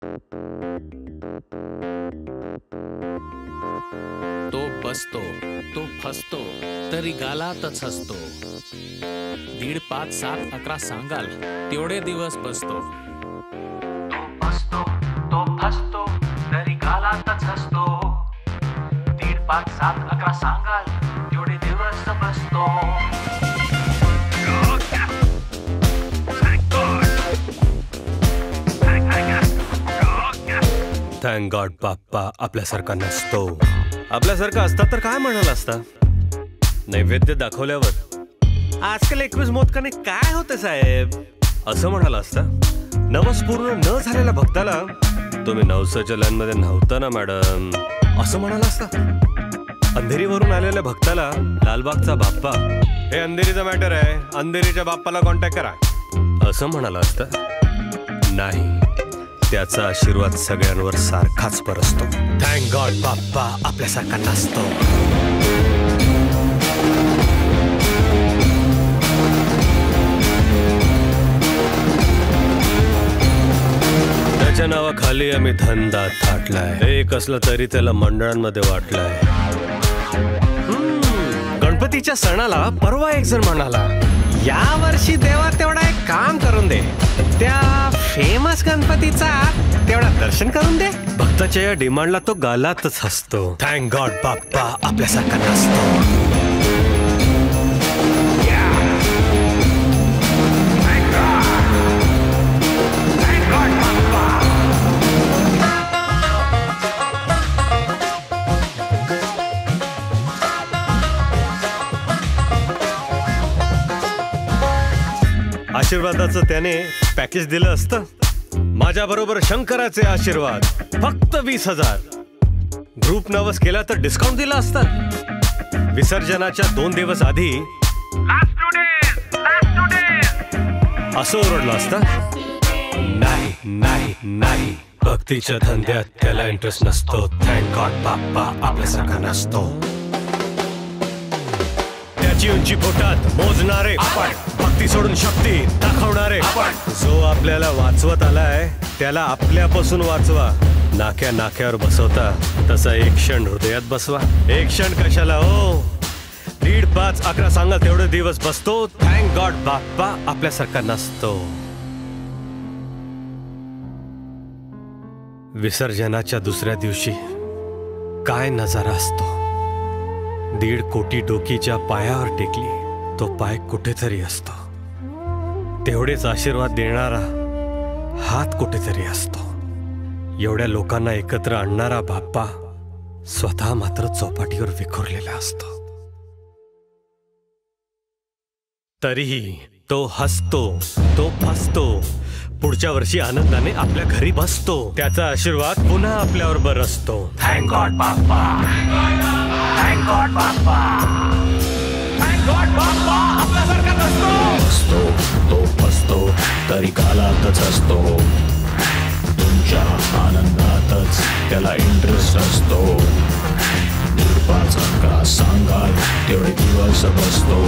तो बसतो, तो फसतो, तरी गालातच हसतो. 1.5, 5, 7, 11 सांगाल तेवढे दिवस बसतो. तो बसतो, तो फसतो, तरी गालातच हसतो. 1.5, 5, 7, 11 सांगाल तेवढे दिवस बसतो. थँक गॉड बाप्पा आपल्यासारखा नसतो. आपल्यासारखा असता तर काय म्हणाला असता? नैवेद्य दाखवल्यावर आजकाल 21 मोदकाने काय होते साहेब असं म्हणाला असता. नवस पूर्ण न झालेल्या भक्ताला तुम्ही नवसाच्या लाईन मध्ये नव्हता ना मॅडम असं म्हणाला असता. अंधेरीवरून आलेल्या भक्ताला लालबागचा बाप्पा हे अंधेरीचा मॅटर आहे, अंधेरीच्या बाप्पाला कॉन्टॅक्ट करा असं म्हणाला असता. नाही, त्याचा आशीर्वाद सगळ्यांवर सारखाच परसतो. थँक गॉड बाप्पा आपल्यासारखा नसतो. त्याच्या नावाखाली आम्ही धंदा थाटलाय. एक असलं तरी त्याला मंडळांमध्ये वाटलाय. गणपतीच्या सणाला परवा एक जण म्हणाला, या वर्षी देवा तेवढा एक काम करून दे, त्या फेमस गणपतीचा तेवढा दर्शन करून दे. भक्ताच्या या डिमांडला तो गालातच हसतो. थँक गॉड बाप्पा आपल्यासारखा नसतो. आशीर्वादाचं त्याने पॅकेज दिलं असतं. माझ्या बरोबर शंकराचे आशीर्वाद फक्त 20,000. ग्रुप नवस केला तर डिस्काउंट दिला असता. विसर्जनाच्या 2 दिवस आधी असं ओरडलं असतं. नाही नाही नाही, भक्तीच्या धंद्यात त्याला इंटरेस्ट नसतो. थँक गॉड बाप्पा आपल्यासारखा नसतो. त्याची उंची पोटात मोजणारे आपण, भक्ती सोडून शक्ती दाखवणारे आपण. जो आपल्याला वाचवत आलाय त्याला आपल्यापासून वाचवा. नाक्या नाक्यावर बसवता तसा एक क्षण हृदयात बसवा. एक क्षण कशाला हो, 1.5, 5, 11 सांगा तेवढे दिवस बसतो. थँक गॉड बाप्पा आपल्यासारखा नसतो. विसर्जनाच्या दुसऱ्या दिवशी काय नजारा असतो. 1.5 कोटी डोकीच्या पायावर टेकली तो पाय कुठेतरी असतो. तेवढेच आशीर्वाद देणारा हात कुठेतरी असतो. एवढ्या लोकांना एकत्र आणणारा बाप्पा स्वतः मात्र चौपाटीवर विखुरलेला असतो. तरीही तो हसतो, तो फसतो. पुढच्या वर्षी आनंदाने आपल्या घरी बसतो. त्याचा आशीर्वाद पुन्हा आपल्यावर बरसतो. थँक गॉड बाप्पा, थँक गॉड बाप्पा, थँक गॉड बाप्पा आपल्यासारखा नसतो. तो फसतो तरी कालातच असतो. तुमच्या आनंदातच त्याला इंटरेस्ट असतो. 1.5, 11 सांगाल तेवढे दिवस बसतो.